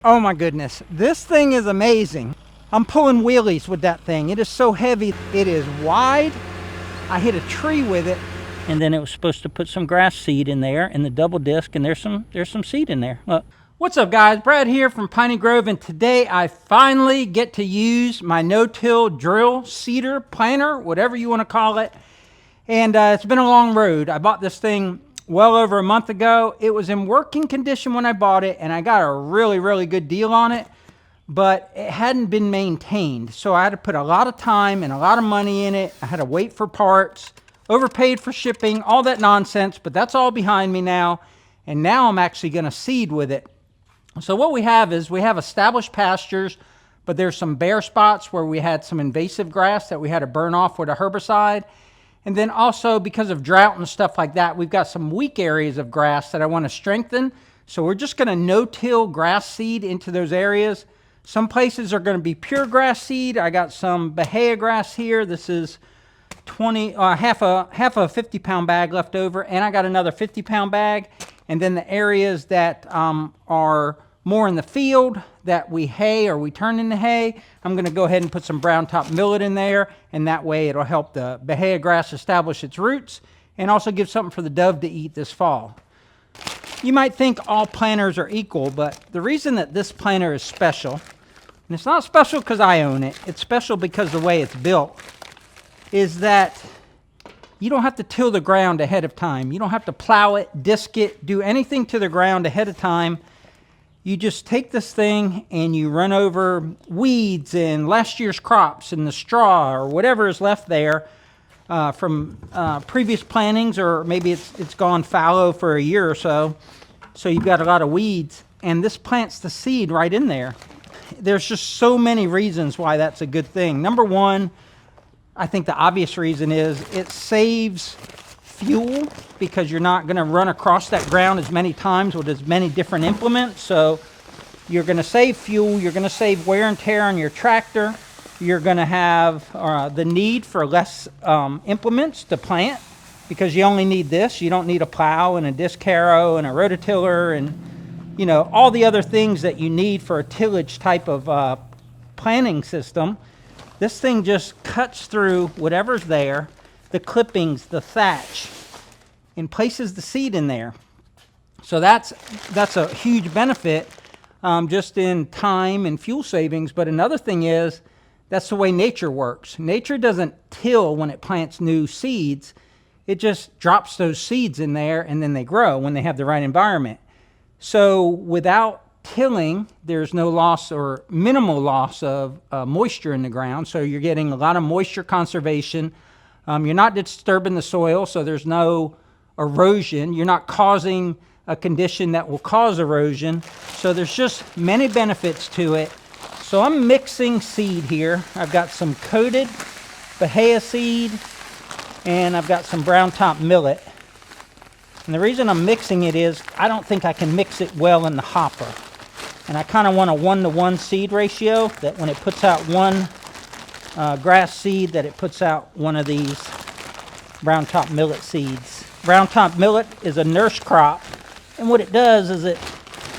Oh my goodness, this thing is amazing. I'm pulling wheelies with that thing. It is so heavy. It is wide. I hit a tree with it. And then it was supposed to put some grass seed in there in the double disc, and there's some seed in there. Look. What's up guys, Brad here from Piney Grove, and today I finally get to use my no-till drill, seeder, planter, whatever you want to call it. And it's been a long road. I bought this thing well over a month ago. It was in working condition when I bought it, and I got a really good deal on it, but it hadn't been maintained. So I had to put a lot of time and a lot of money in it. I had to wait for parts, overpaid for shipping, all that nonsense, but that's all behind me now. And now I'm actually going to seed with it. So what we have is we have established pastures, but there's some bare spots where we had some invasive grass that we had to burn off with a herbicide. And then also because of drought and stuff like that, we've got some weak areas of grass that I want to strengthen. So we're just going to no-till grass seed into those areas. Some places are going to be pure grass seed. I got some Bahia grass here. This is half a 50-pound bag left over, and I got another 50-pound bag. And then the areas that are more in the field that we hay or we turn into hay, I'm going to go ahead and put some brown top millet in there, and that way it'll help the Bahia grass establish its roots and also give something for the dove to eat this fall. You might think all planters are equal, but the reason that this planter is special, and it's not special because I own it, it's special because the way it's built, is that you don't have to till the ground ahead of time. You don't have to plow it, disc it, do anything to the ground ahead of time. You just take this thing and you run over weeds and last year's crops and the straw or whatever is left there from previous plantings, or maybe it's gone fallow for a year or so. So you've got a lot of weeds, and this plants the seed right in there. There's just so many reasons why that's a good thing. Number one, I think the obvious reason is it saves fuel, because you're not going to run across that ground as many times with as many different implements. So you're going to save fuel, you're going to save wear and tear on your tractor, you're going to have the need for less implements to plant, because you only need this. You don't need a plow and a disc harrow and a rototiller and, you know, all the other things that you need for a tillage type of planting system. This thing just cuts through whatever's there, the clippings, the thatch, and places the seed in there. So that's a huge benefit just in time and fuel savings. But another thing is, that's the way nature works. Nature doesn't till when it plants new seeds. It just drops those seeds in there, and then they grow when they have the right environment. So without tilling, there's no loss or minimal loss of moisture in the ground. So you're getting a lot of moisture conservation. You're not disturbing the soil, so there's no erosion. You're not causing a condition that will cause erosion. So there's just many benefits to it. So I'm mixing seed here. I've got some coated Bahia seed, and I've got some brown top millet. And the reason I'm mixing it is I don't think I can mix it well in the hopper. And I kind of want a 1-to-1 seed ratio, that when it puts out one grass seed, that it puts out one of these brown top millet seeds. Brown top millet is a nurse crop, and what it does is it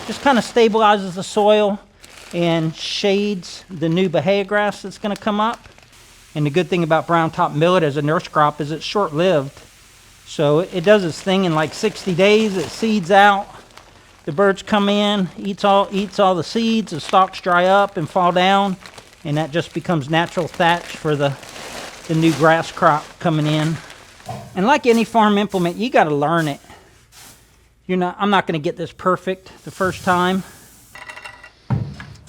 just kind of stabilizes the soil and shades the new Bahia grass that's going to come up. And the good thing about brown top millet as a nurse crop is it's short-lived. So it does its thing in like 60 days. It seeds out. The birds come in, eats all the seeds, the stalks dry up and fall down, and that just becomes natural thatch for the new grass crop coming in. And like any farm implement, you got to learn it. I'm not going to get this perfect the first time.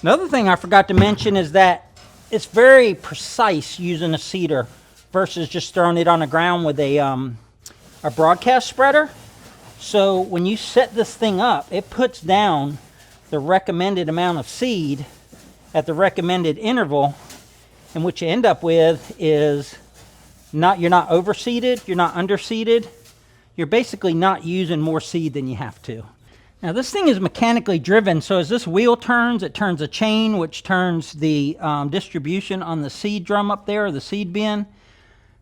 Another thing I forgot to mention is that it's very precise using a seeder versus just throwing it on the ground with a broadcast spreader. So when you set this thing up, it puts down the recommended amount of seed at the recommended interval, and what you end up with is you're not overseeded, you're not underseeded, you're basically not using more seed than you have to. Now this thing is mechanically driven, so as this wheel turns, it turns a chain which turns the distribution on the seed drum up there, or the seed bin.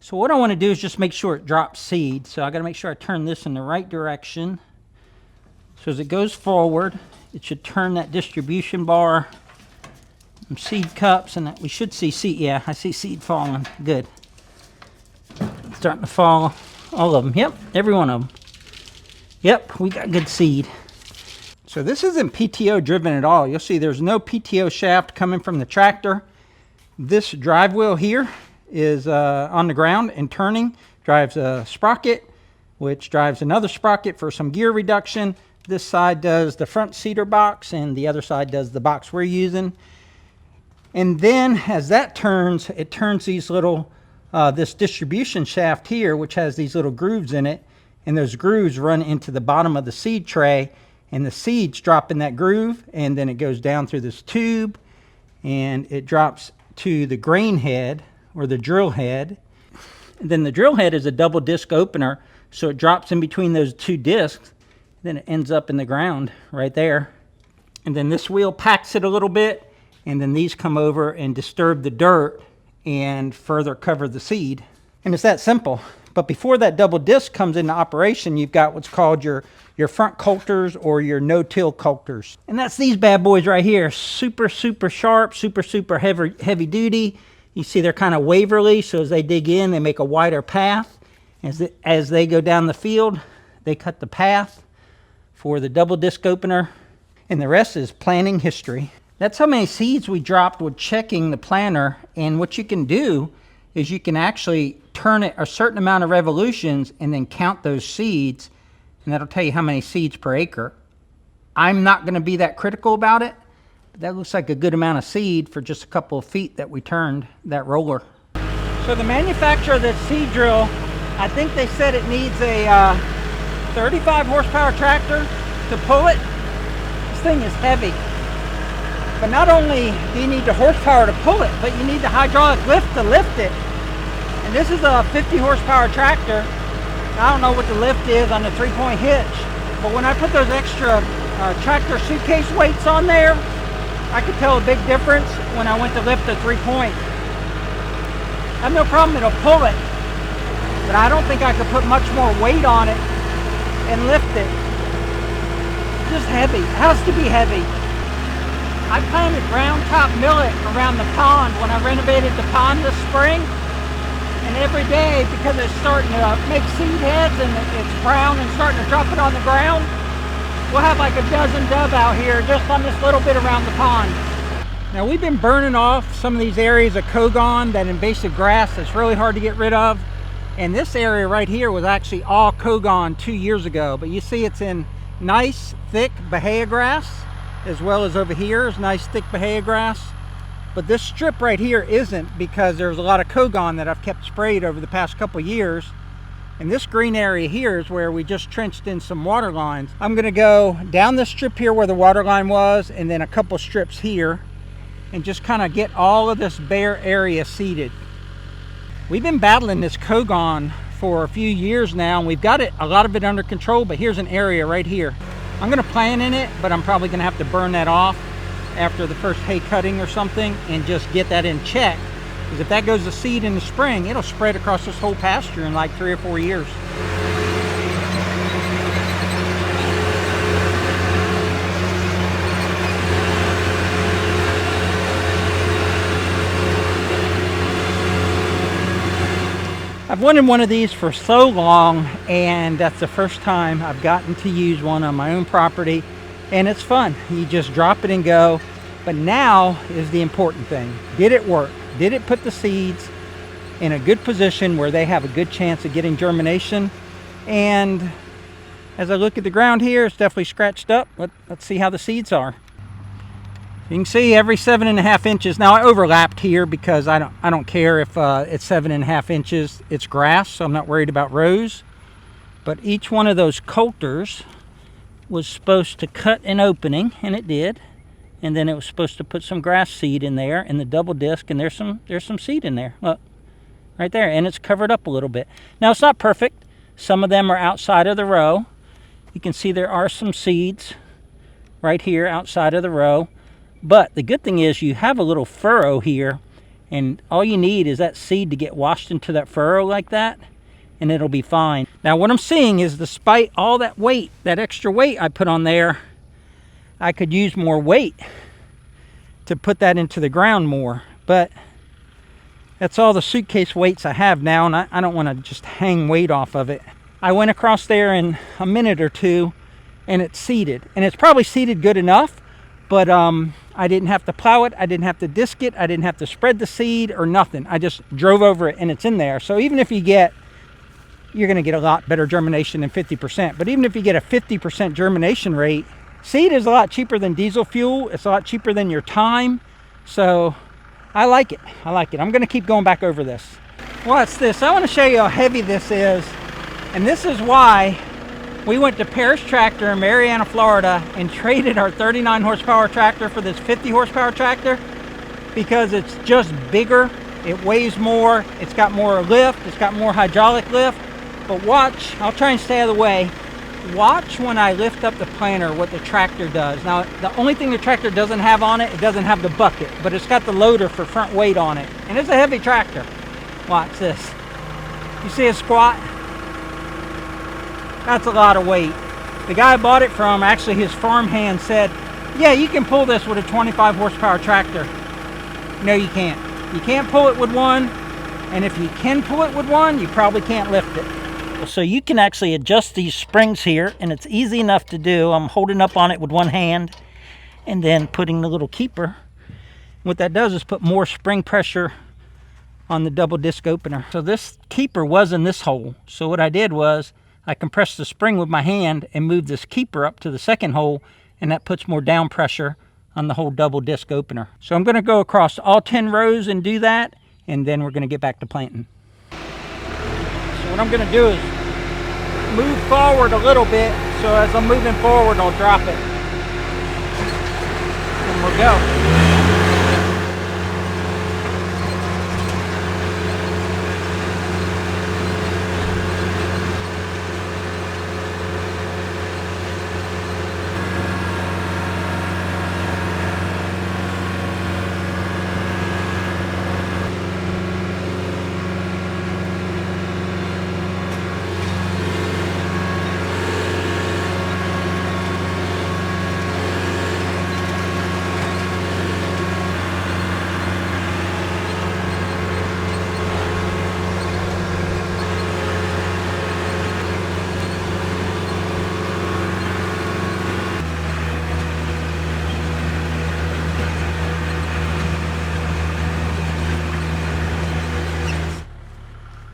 So what I want to do is just make sure it drops seed. So I got to make sure I turn this in the right direction. So as it goes forward, it should turn that distribution bar. Some seed cups, and we should see seed. Yeah, I see seed falling. Good. It's starting to fall. All of them. Yep, every one of them. Yep, we got good seed. So this isn't PTO driven at all. You'll see there's no PTO shaft coming from the tractor. This drive wheel here is on the ground and turning. Drives a sprocket, which drives another sprocket for some gear reduction. This side does the front seater box, and the other side does the box we're using. And then as that turns, it turns these little, this distribution shaft here, which has these little grooves in it. And those grooves run into the bottom of the seed tray. And the seeds drop in that groove. And then it goes down through this tube. And it drops to the grain head, or the drill head. And then the drill head is a double disc opener. So it drops in between those two discs. Then it ends up in the ground right there. And then this wheel packs it a little bit. And then these come over and disturb the dirt and further cover the seed. And it's that simple. But before that double disc comes into operation, you've got what's called your front coulters or your no-till coulters. And that's these bad boys right here. Super, super sharp, super, super heavy duty. You see they're kind of waverly, so as they dig in, they make a wider path. As they go down the field, they cut the path for the double disc opener. And the rest is planting history. That's how many seeds we dropped with checking the planter. And what you can do is you can actually turn it a certain amount of revolutions and then count those seeds. And that'll tell you how many seeds per acre. I'm not going to be that critical about it. But that looks like a good amount of seed for just a couple of feet that we turned that roller. So the manufacturer of this seed drill, I think they said it needs a 35 horsepower tractor to pull it. This thing is heavy. But not only do you need the horsepower to pull it, but you need the hydraulic lift to lift it. And this is a 50 horsepower tractor. I don't know what the lift is on the 3-point hitch, but when I put those extra tractor suitcase weights on there, I could tell a big difference when I went to lift the 3-point. I have no problem, it'll pull it, but I don't think I could put much more weight on it and lift it. It's just heavy. It has to be heavy. I planted round top millet around the pond when I renovated the pond this spring. And every day, because it's starting to make seed heads and it's brown and starting to drop it on the ground, we'll have like a dozen dove out here just on this little bit around the pond. Now we've been burning off some of these areas of Kogon, that invasive grass that's really hard to get rid of. And this area right here was actually all Kogon 2 years ago. But you see it's in nice, thick Bahia grass. As well as over here is nice thick Bahia grass. But this strip right here isn't, because there's a lot of Kogon that I've kept sprayed over the past couple years. And this green area here is where we just trenched in some water lines. I'm going to go down this strip here where the water line was, and then a couple strips here, and just kind of get all of this bare area seeded. We've been battling this Kogon for a few years now, and we've got a lot of it under control, but here's an area right here. I'm going to plant in it, but I'm probably going to have to burn that off after the first hay cutting or something and just get that in check. Because if that goes to seed in the spring, it'll spread across this whole pasture in like 3 or 4 years. I've wanted one of these for so long, and that's the first time I've gotten to use one on my own property, and it's fun. You just drop it and go. But now is the important thing. Did it work? Did it put the seeds in a good position where they have a good chance of getting germination? And as I look at the ground here, it's definitely scratched up. Let's see how the seeds are. You can see every 7.5 inches. Now I overlapped here because I don't care if it's 7.5 inches. It's grass, so I'm not worried about rows. But each one of those coulters was supposed to cut an opening, and it did. And then it was supposed to put some grass seed in there in the double disc, and there's some seed in there. Look, right there, and it's covered up a little bit. Now it's not perfect. Some of them are outside of the row. You can see there are some seeds right here outside of the row. But the good thing is you have a little furrow here, and all you need is that seed to get washed into that furrow like that, and it'll be fine. Now what I'm seeing is, despite all that weight, that extra weight I put on there, I could use more weight to put that into the ground more. But that's all the suitcase weights I have now, and I don't want to just hang weight off of it. I went across there in a minute or two, and it's seeded. And it's probably seeded good enough, but I didn't have to plow it, I didn't have to disc it, I didn't have to spread the seed or nothing. I just drove over it and it's in there. So even if you're going to get a lot better germination than 50%. But even if you get a 50% germination rate, seed is a lot cheaper than diesel fuel. It's a lot cheaper than your time. So I like it. I like it. I'm going to keep going back over this. What's this? I want to show you how heavy this is. And this is why we went to Parrish Tractor in Marianna, Florida, and traded our 39 horsepower tractor for this 50 horsepower tractor, because it's just bigger, it weighs more, it's got more lift, it's got more hydraulic lift. But watch, I'll try and stay out of the way. Watch when I lift up the planter what the tractor does. Now, the only thing the tractor doesn't have on it, it doesn't have the bucket, but it's got the loader for front weight on it. And it's a heavy tractor. Watch this. You see a squat? That's a lot of weight. The guy I bought it from, actually his farmhand said, yeah, you can pull this with a 25 horsepower tractor. No, you can't. You can't pull it with one, and if you can pull it with one, you probably can't lift it. So you can actually adjust these springs here, and it's easy enough to do. I'm holding up on it with one hand and then putting the little keeper. What that does is put more spring pressure on the double disc opener. So this keeper was in this hole. So what I did was I compressed the spring with my hand and moved this keeper up to the second hole, and that puts more down pressure on the whole double disc opener. So I'm going to go across all 10 rows and do that, and then we're going to get back to planting. So what I'm going to do is move forward a little bit, so as I'm moving forward I'll drop it and we'll go.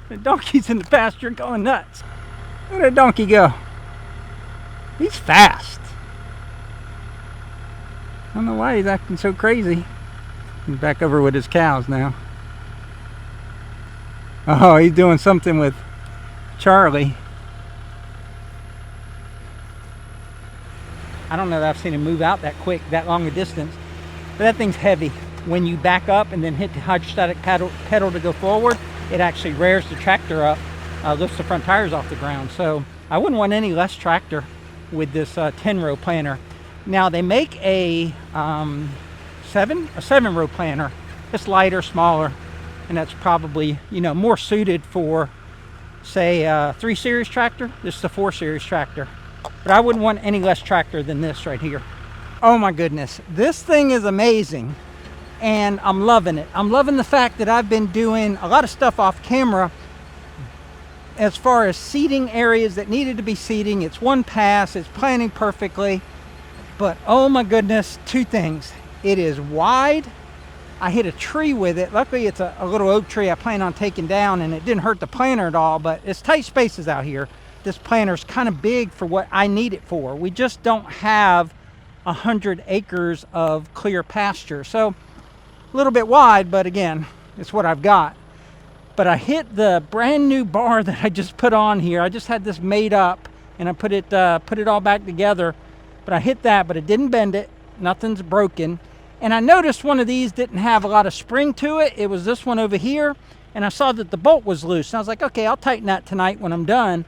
The donkey's in the pasture going nuts. Look at that donkey go. He's fast. I don't know why he's acting so crazy. He's back over with his cows now. Oh, he's doing something with Charlie. I don't know that I've seen him move out that quick, that long a distance. But that thing's heavy. When you back up and then hit the hydrostatic pedal to go forward, it actually rears the tractor up, lifts the front tires off the ground. So I wouldn't want any less tractor with this 10-row planter. Now they make a 7-row planter. It's lighter, smaller, and that's probably, you know, more suited for, say, a 3 Series tractor. This is a 4 Series tractor. But I wouldn't want any less tractor than this right here. Oh my goodness, this thing is amazing. And I'm loving it. I'm loving the fact that I've been doing a lot of stuff off camera as far as seeding areas that needed to be seeding. It's one pass, it's planting perfectly. But oh my goodness, 2 things. It is wide. I hit a tree with it. Luckily it's a little oak tree I plan on taking down, and it didn't hurt the planter at all, but it's tight spaces out here. This planter's kind of big for what I need it for. We just don't have 100 acres of clear pasture. So a little bit wide, but again, it's what I've got. But I hit the brand new bar that I just put on here. I just had this made up, and I put it all back together. But I hit that, but it didn't bend it. Nothing's broken. And I noticed one of these didn't have a lot of spring to it. It was this one over here, and I saw that the bolt was loose. And I was like, okay, I'll tighten that tonight when I'm done.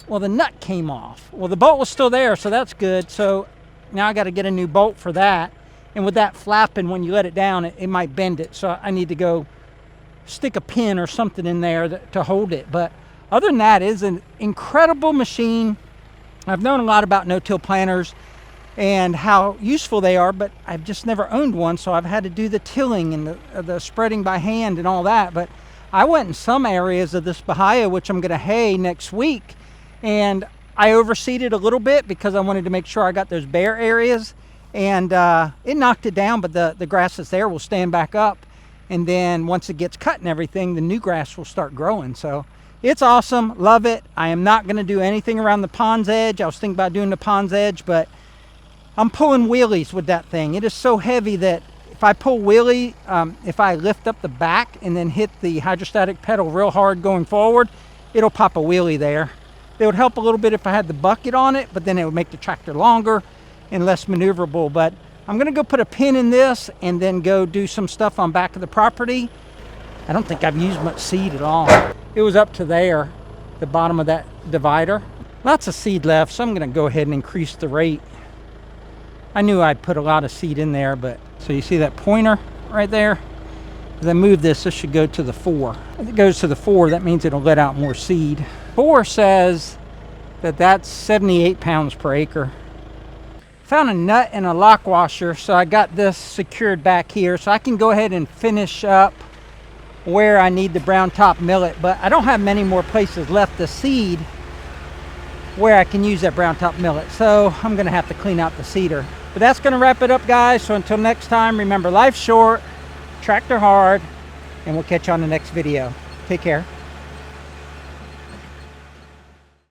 Well, the nut came off. Well, the bolt was still there, so that's good. So now I got to get a new bolt for that. And with that flapping, when you let it down, it might bend it. So I need to go stick a pin or something in there to hold it. But other than that, it is an incredible machine. I've known a lot about no-till planters. and how useful they are, but I've just never owned one, so I've had to do the tilling and the spreading by hand and all that. But I went in some areas of this Bahia, which I'm going to hay next week, and I overseeded a little bit because I wanted to make sure I got those bare areas, and it knocked it down, but the grass that's there will stand back up, and then once it gets cut and everything, the new grass will start growing. So it's awesome, love it. I am not going to do anything around the pond's edge. I was thinking about doing the pond's edge, but I'm pulling wheelies with that thing. It is so heavy that if I pull wheelie, if I lift up the back and then hit the hydrostatic pedal real hard going forward, it'll pop a wheelie there. It would help a little bit if I had the bucket on it, but then it would make the tractor longer and less maneuverable. But I'm gonna go put a pin in this and then go do some stuff on back of the property. I don't think I've used much seed at all. It was up to there, the bottom of that divider. Lots of seed left, so I'm gonna go ahead and increase the rate. I knew I'd put a lot of seed in there, but so you see that pointer right there? As I move this, this should go to the 4. If it goes to the 4, that means it'll let out more seed. 4 says that that's 78 pounds per acre. Found a nut and a lock washer, so I got this secured back here, so I can go ahead and finish up where I need the brown top millet, but I don't have many more places left to seed where I can use that brown top millet, so I'm gonna have to clean out the seeder. But that's gonna wrap it up, guys. So until next time, remember, life's short, tractor hard, and we'll catch you on the next video. Take care.